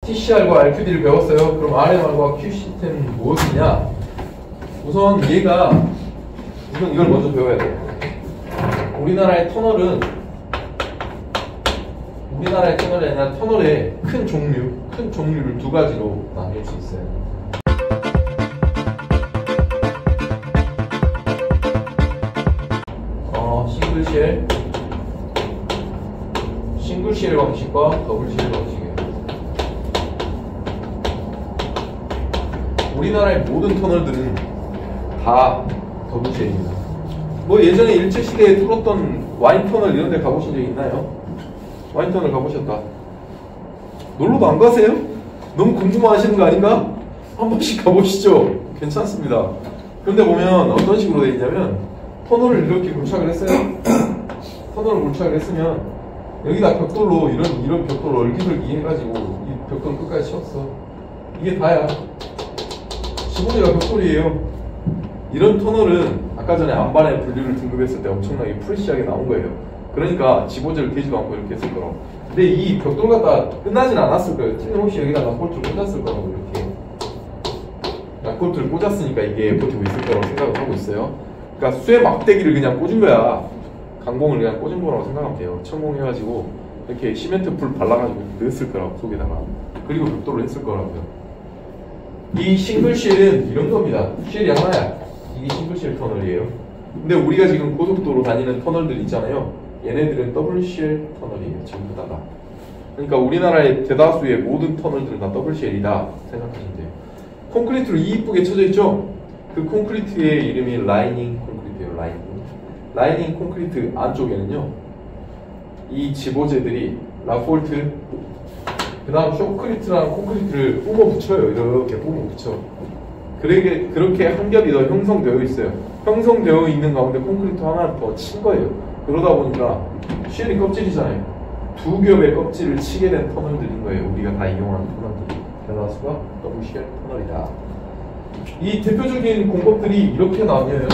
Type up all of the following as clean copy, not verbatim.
TCR과 RQD를 배웠어요. 그럼 RMR과 Q 시스템은 무엇이냐? 우선 이걸 먼저 배워야 돼요. 우리나라의 터널이 아니라 터널의 큰 종류를 두 가지로 나눌 수 있어요. 싱글쉘 방식과 더블쉘 방식이에요. 우리나라의 모든 터널들은 다 더블쉘입니다. 뭐 예전에 일제시대에 뚫었던 와인터널 이런 데 가보신 적 있나요? 와인터널 가보셨다. 놀러도 안 가세요? 너무 궁금하시는 거 아닌가? 한 번씩 가보시죠. 괜찮습니다. 그런데 보면 어떤 식으로 되어 있냐면 터널을 이렇게 몰착을 했어요. 터널을 몰착을 했으면 여기다 벽돌로 이런 벽돌로 얼기설기 해가지고 이 벽돌 끝까지 쳤어. 이게 다야. 지붕이가 벽돌이에요. 이런 터널은 아까 전에 안반의 분류를 등급했을 때 엄청나게 프레시하게 나온 거예요. 그러니까 지보제를 대지도 않고 이렇게 했을 거라고. 근데 이 벽돌 갖다 끝나진 않았을 거예요. 틀림없이 여기다가 볼트를 꽂았을 거라고. 이렇게 낙볼트를 꽂았으니까 이게 버티고 있을 거라고 생각을 하고 있어요. 그러니까 쇠 막대기를 그냥 꽂은 거야. 강공을 그냥 꽂은 거라고 생각하면 돼요. 천공해가지고 이렇게 시멘트 풀 발라가지고 넣었을 거라고, 속에다가. 그리고 벽돌을 했을 거라고요. 이 싱글쉘은 이런 겁니다. 쉘이 하나야. 이게 싱글쉘 터널이에요. 근데 우리가 지금 고속도로 다니는 터널들 있잖아요. 얘네들은 더블쉘 터널이에요. 전부 다가. 그러니까 우리나라의 대다수의 모든 터널들은 다 더블쉘이다 생각하시면 돼요. 콘크리트로 이쁘게 쳐져 있죠? 그 콘크리트의 이름이 라이닝 콘크리트예요. 라이닝 콘크리트 안쪽에는요, 이 지보제들이 라폴트, 그 다음 쇼크리트랑 콘크리트를 뿜어 붙여요. 이렇게 뿜어 붙여. 그렇게 한 겹이 더 형성되어 있어요. 형성되어 있는 가운데 콘크리트 하나를 더 친 거예요. 그러다 보니까 쉘이 껍질이잖아요. 두 겹의 껍질을 치게 된 터널들인 거예요. 우리가 다 이용하는 터널들이. 대다수가 더블쉘 터널이다. 이 대표적인 공법들이 이렇게 나뉘어요.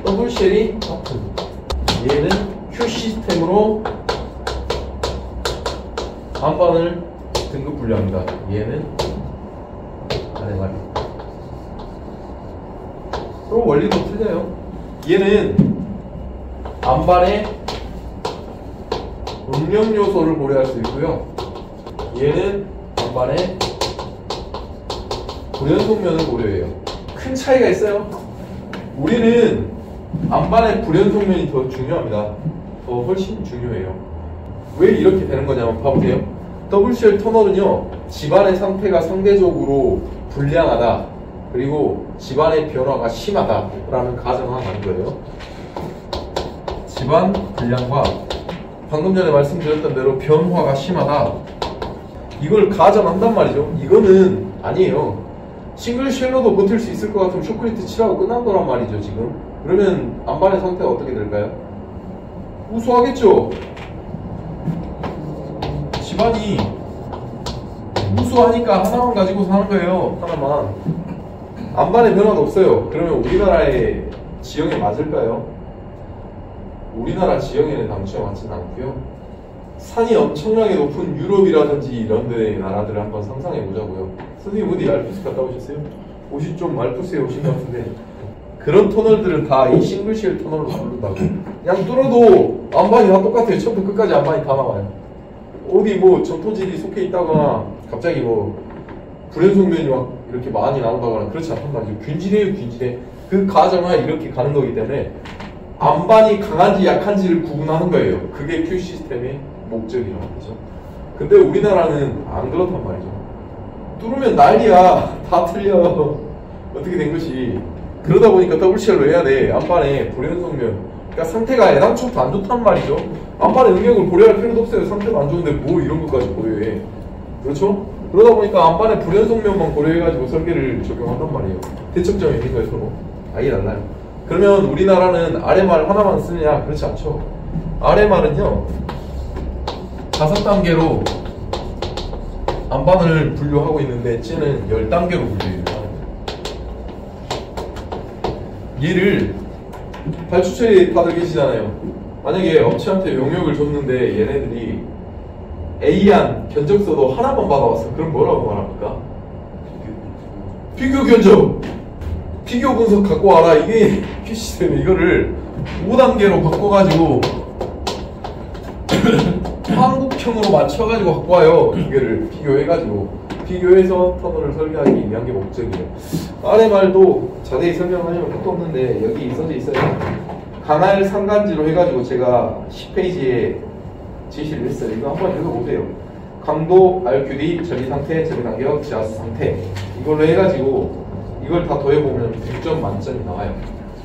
더블쉘이 하프, 얘는 Q 시스템으로 안반을 등급 분류합니다. 얘는 RMR. 그리고 원리도 틀려요. 얘는 안반의 응용 요소를 고려할 수 있고요. 얘는 안반의 불연속면을 고려해요. 큰 차이가 있어요. 우리는 안반의 불연속면이 더 중요합니다. 더 훨씬 중요해요. 왜 이렇게 되는 거냐면 봐보세요. 더블쉘 터널은요, 집안의 상태가 상대적으로 불량하다, 그리고 집안의 변화가 심하다 라는 가정을 하는 거예요. 집안 불량과 방금 전에 말씀드렸던 대로 변화가 심하다, 이걸 가정한단 말이죠. 이거는 아니에요. 싱글쉘로도 버틸 수 있을 것 같으면 쇼크리트 칠하고 끝난 거란 말이죠. 지금 그러면 안반의 상태가 어떻게 될까요? 우수하겠죠. 집안이 우수하니까 하나만 가지고 사는 거예요. 하나만. 안반의 변화도 없어요. 그러면 우리나라의 지형에 맞을까요? 우리나라 지형에는 당초에 맞지는 않고요. 산이 엄청나게 높은 유럽이라든지 이런 데 나라들을 한번 상상해 보자고요. 선생님 어디 알프스 갔다 오셨어요? 옷이 좀 알프스에 오신 것 같은데, 그런 터널들은 다 이 싱글쉘 터널로 부른다고. 그냥 뚫어도 안반이 다 똑같아요. 처음부터 끝까지 안반이 다 나와요. 어디 뭐 점토질이 속해 있다거나 갑자기 뭐 불연속면이 막 이렇게 많이 나온다거나 그렇지 않단 말이죠. 균질해요, 균질해. 그 가정하에 이렇게 가는 거기 때문에 안반이 강한지 약한지를 구분하는 거예요. 그게 Q 시스템의 목적이란 말이죠. 근데 우리나라는 안 그렇단 말이죠. 뚫으면 난리야. 다 틀려. 어떻게 된 것이. 그러다 보니까 더블쉘로 해야 돼. 안반에 불연속면. 그러니까 상태가 애당초부터 안 좋단 말이죠. 안반의 능력을 고려할 필요도 없어요. 상태가 안 좋은데 뭐 이런 것까지 고려해. 그렇죠? 그러다 보니까 안반의 불연속면만 고려해가지고 설계를 적용한단 말이에요. 대척점이 있는 거예요, 서로. 아예 달라요. 그러면 우리나라는 RMR 하나만 쓰느냐? 그렇지 않죠. RMR은요, 5단계로 안반을 분류하고 있는데 쟤는 10단계로 분류해요. 얘를 발주처리 다들 계시잖아요. 만약에 업체한테 용역을 줬는데 얘네들이 A안 견적서도 하나만 받아왔어. 그럼 뭐라고 말합니까? 비교 견적! 비교 분석 갖고 와라. 이게 QC템이 이거를 5단계로 바꿔가지고 한국형으로 맞춰가지고 갖고 와요. 두 개를 비교해가지고 비교해서 터널을 설계하기 위한 게 목적이에요. RMR도 자세히 설명하려면 끝도 없는데 여기 써져 있어요. 강할 상간지로 해가지고 제가 10페이지에 제시를 했어요. 이거 한번 읽어보세요. 강도, RQD, 전리상태, 전리간격, 지하수 상태 이걸로 해가지고 이걸 다 더해보면 100점 만점이 나와요.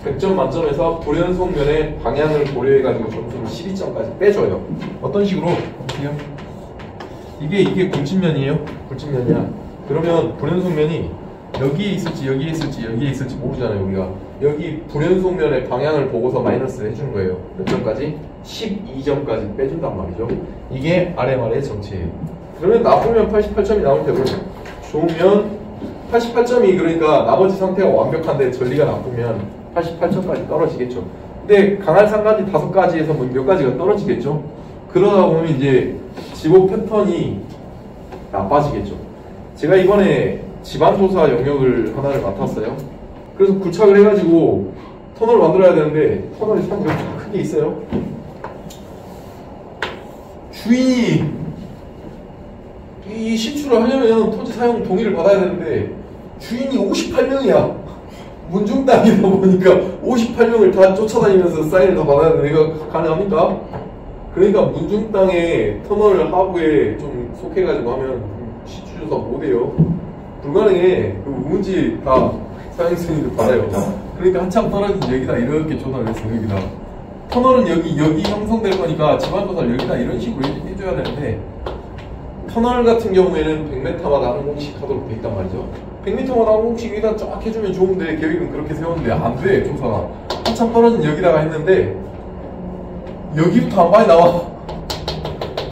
100점 만점에서 불연속면의 방향을 고려해가지고 점수를 12점까지 빼줘요. 어떤 식으로? 이게 굴침면이에요? 굴침면이야. 그러면 불연속면이 여기에 있을지 여기에 있을지 여기에 있을지 모르잖아요. 우리가 여기 불연속면의 방향을 보고서 마이너스를 해주는 거예요. 몇 점까지? 12점까지 빼준단 말이죠. 이게 RMR의 정체예요. 그러면 나쁘면 88점이 나올 테고 좋으면 88점이 그러니까 나머지 상태가 완벽한데 전리가 나쁘면 88점까지 떨어지겠죠. 근데 강할 상간지 5가지에서 뭐 몇 가지가 떨어지겠죠. 그러다 보면 이제 지보 패턴이 나빠지겠죠. 제가 이번에 지방조사 영역을 하나를 맡았어요. 그래서 구착을 해가지고 터널을 만들어야 되는데 터널이 참 크게 있어요. 주인이 이 신출을 하려면 토지 사용 동의를 받아야 되는데 주인이 58명이야. 문중 땅이다 보니까 58명을 다 쫓아다니면서 사인을 다 받아야 되는데 이거 가능합니까? 그러니까 문중 땅에 터널 하부에 좀 속해가지고 하면 신출조사 못해요. 불가능해. 그 우문지 다 사용 승인을 받아요. 그러니까 한참 떨어진 여기다 이렇게 조사를 했어. 여기다 터널은 여기 형성될 거니까 지방조사를 여기다 이런 식으로 해줘야 되는데 터널 같은 경우에는 100m마다 한 공씩 하도록 돼 있단 말이죠. 100m마다 한 공씩 여기다 쫙 해주면 좋은데 계획은 그렇게 세웠는데 안 돼. 조사가 한참 떨어진 여기다가 했는데 여기부터 안반이 나와.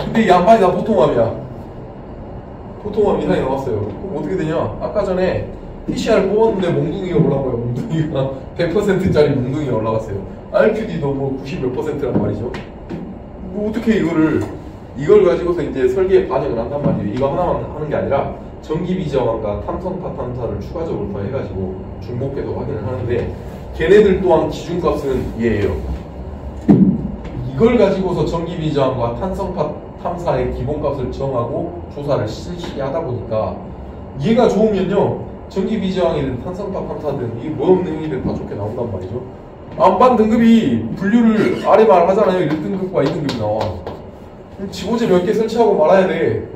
근데 이 안반이 다 보통함이야. 보통함 이상이 나왔어요. 그럼 어떻게 되냐? 아까 전에 PCR 뽑았는데 몽둥이가 올라가요. 몽둥이가 100%짜리 몽둥이가 올라갔어요. RQD도 뭐 90 몇 %란 말이죠. 뭐 어떻게 이걸 가지고서 이제 설계에 반영을 한단 말이에요. 이거 하나만 하는 게 아니라 전기비저항과 탐성파 탐사를 추가적으로 더 해가지고 중복해서 확인을 하는데 걔네들 또한 기준값은 얘예요. 이걸 가지고서 전기비저항과 탄성파 탐사의 기본값을 정하고 조사를 실시하다 보니까 얘가 좋으면요 전기비저항이든 탄성파 탐사든 이 뭐 없는 행위든 다 좋게 나온단 말이죠. 안반 등급이 분류를 RMR 하잖아요. 1등급과 2등급이 나와. 그럼 지보제 몇 개 설치하고 말아야 돼.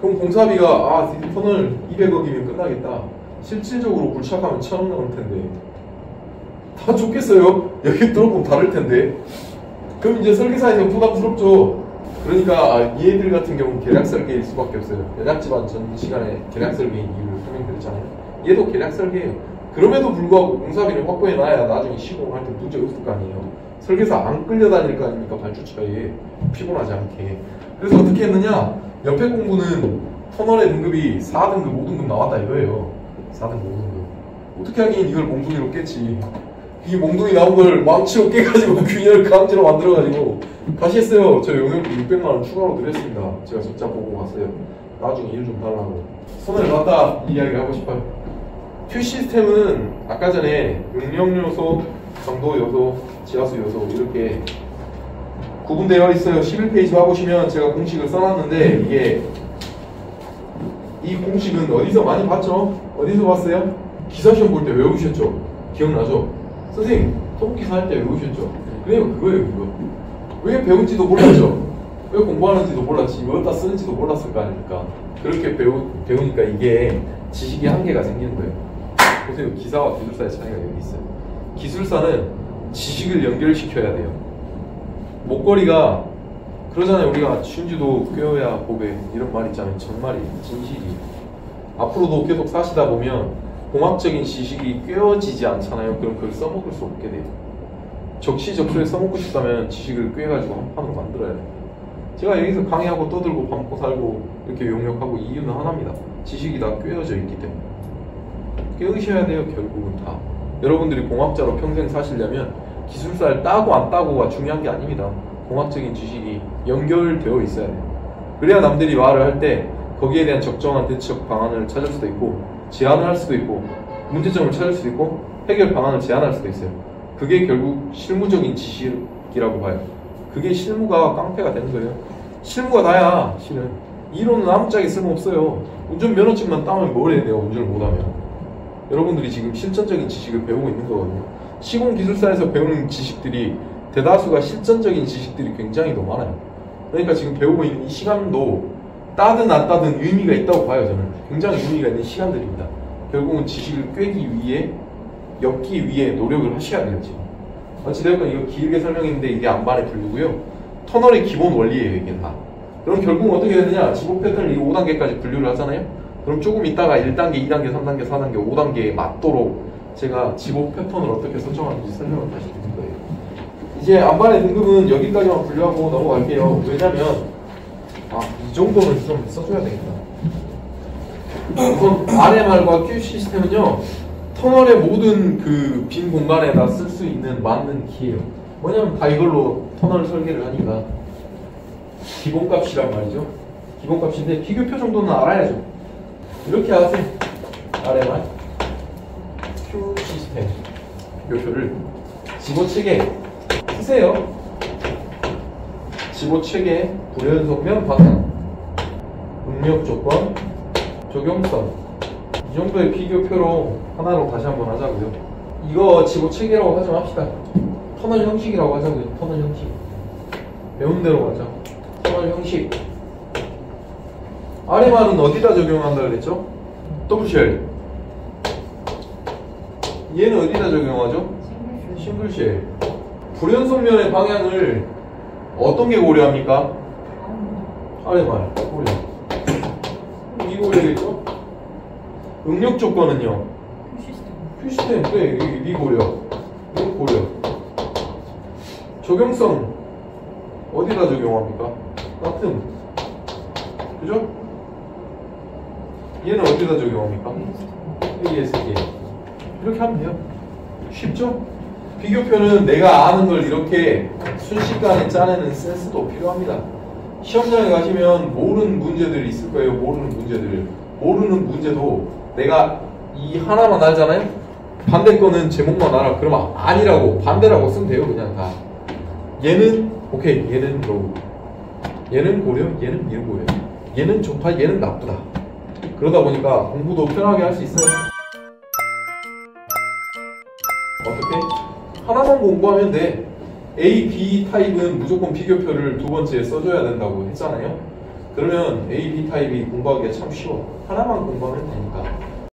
그럼 공사비가 터널 200억이면 끝나겠다. 실질적으로 굴착하면 1000원 나올 텐데 다 좋겠어요? 여기 들어보면 다를 텐데. 그럼 이제 설계사에서 부담스럽죠. 그러니까 얘들 같은 경우는 계략 설계일 수밖에 없어요. 연약지반 전 시간에 계략 설계인 이유를 설명드렸잖아요. 얘도 계략 설계예요. 그럼에도 불구하고 공사비를 확보해놔야 나중에 시공할 때 문제 없을 거 아니에요. 설계사 안 끌려다닐 거 아닙니까? 발주처에 피곤하지 않게. 그래서 어떻게 했느냐? 옆에 공부는 터널의 등급이 4등급, 5등급 나왔다 이거예요. 4등급, 5등급. 어떻게 하긴 이걸 몽둥이로 깼지. 이 몽둥이 나온 걸 망치로 깨가지고 균열을 강제로 만들어가지고 다시 했어요. 저 용역비 600만원 추가로 드렸습니다. 제가 진짜 보고 갔어요. 나중에 일 좀 달라고. 손을 놨다 이 이야기를 하고 싶어요. Q 시스템은 아까 전에 응용 요소, 강도 요소, 지하수 요소 이렇게 구분되어 있어요. 11페이지 와보시면 제가 공식을 써놨는데 이게 이 공식은 어디서 많이 봤죠? 어디서 봤어요? 기사시험 볼 때 외우셨죠? 기억나죠? 선생님 토목기사 할 때 외우셨죠? 그래요 그거예요 그거. 왜 배운지도 몰랐죠? 왜 공부하는지도 몰랐지 왜 어디다 쓰는지도 몰랐을 거 아닙니까? 그렇게 배우니까 이게 지식의 한계가 생기는 거예요. 보세요. 기사와 기술사의 차이가 여기 있어요. 기술사는 지식을 연결시켜야 돼요. 목걸이가 그러잖아요. 우리가 춘지도 꿰어야 보배 이런 말 있잖아요. 정말이 진실이. 앞으로도 계속 사시다 보면 공학적인 지식이 꿰어지지 않잖아요. 그럼 그걸 써먹을 수 없게 돼요. 적시적소에 써먹고 싶다면 지식을 꿰가지고 한 판으로 만들어야 돼요. 제가 여기서 강의하고 떠들고 밥 먹고 살고 이렇게 용역하고 이유는 하나입니다. 지식이 다 꿰어져 있기 때문에. 깨우셔야 돼요. 결국은 다. 여러분들이 공학자로 평생 사시려면 기술사를 따고 안 따고가 중요한 게 아닙니다. 공학적인 지식이 연결되어 있어야 돼요. 그래야 남들이 말을 할 때 거기에 대한 적정한 대처 방안을 찾을 수도 있고 제안을 할 수도 있고 문제점을 찾을 수도 있고 해결 방안을 제안할 수도 있어요. 그게 결국 실무적인 지식이라고 봐요. 그게 실무가 깡패가 되는 거예요. 실무가 다야 실은. 이론은 아무짝에 쓸모없어요. 운전면허증만 따면 뭘 해야 돼요, 운전을 못하면. 여러분들이 지금 실전적인 지식을 배우고 있는 거거든요. 시공기술사에서 배우는 지식들이 대다수가 실전적인 지식들이 굉장히 더 많아요. 그러니까 지금 배우고 있는 이 시간도 따든 안 따든 의미가 있다고 봐요. 저는 굉장히 의미가 있는 시간들입니다. 결국은 지식을 꿰기 위해, 엮기 위해 노력을 하셔야 돼요. 지금 어찌되었건 이거 길게 설명했는데 이게 안반의 분류고요. 터널의 기본 원리예요, 이게 다. 그럼 결국은 어떻게 되느냐, 지복 패턴을 이 5단계까지 분류를 하잖아요. 그럼 조금 있다가 1단계, 2단계, 3단계, 4단계, 5단계에 맞도록 제가 지복 패턴을 어떻게 설정하는지 설명을 다시 드릴 거예요. 이제 안반의 등급은 여기까지만 분류하고 넘어갈게요. 왜냐면 이 정도는 좀 써줘야 되겠다. 우선 RMR과 Q 시스템은요, 터널의 모든 그 빈 공간에다 쓸 수 있는 맞는 키예요. 뭐냐면 다 이걸로 터널 설계를 하니까. 기본값이란 말이죠. 기본값인데 비교표 정도는 알아야죠. 이렇게 하세요. RMR, Q 시스템 비교표를 지보체계 쓰세요. 지보체계, 불연속면 방향, 응력조건, 적용성. 이 정도의 비교표로 하나로 다시 한번 하자고요. 이거 지보체계라고 하지 맙시다. 터널 형식이라고 하자고요. 터널 형식. 배운 대로 가자. 터널 형식. RMR은 어디다 적용한다 그랬죠? 더블쉘. 얘는 어디다 적용하죠? 싱글쉘. 불연속면의 방향을 어떤 게 고려합니까? RMR 고려. 이 고려겠죠? 응력 조건은요? Q 시스템. 네, 이 고려. 이 고려. 적용성 어디다 적용합니까? 같은. 그죠? 얘는 어디다 적용합니까? ASK. 이렇게 하면 돼요. 쉽죠? 비교표는 내가 아는 걸 이렇게 순식간에 짜내는 센스도 필요합니다. 시험장에 가시면 모르는 문제들이 있을 거예요. 모르는 문제들. 모르는 문제도 내가 이 하나만 알잖아요? 반대 거는 제목만 알아. 그러면 아니라고, 반대라고 쓰면 돼요. 그냥 다. 얘는 오케이, 얘는 로우. 얘는 고려, 얘는 미고려. 얘는 좋다, 얘는 나쁘다. 그러다 보니까 공부도 편하게 할 수 있어요. 어떻게? 하나만 공부하면 돼. A, B 타입은 무조건 비교표를 두 번째에 써줘야 된다고 했잖아요. 그러면 A, B 타입이 공부하기가 참 쉬워. 하나만 공부하면 되니까.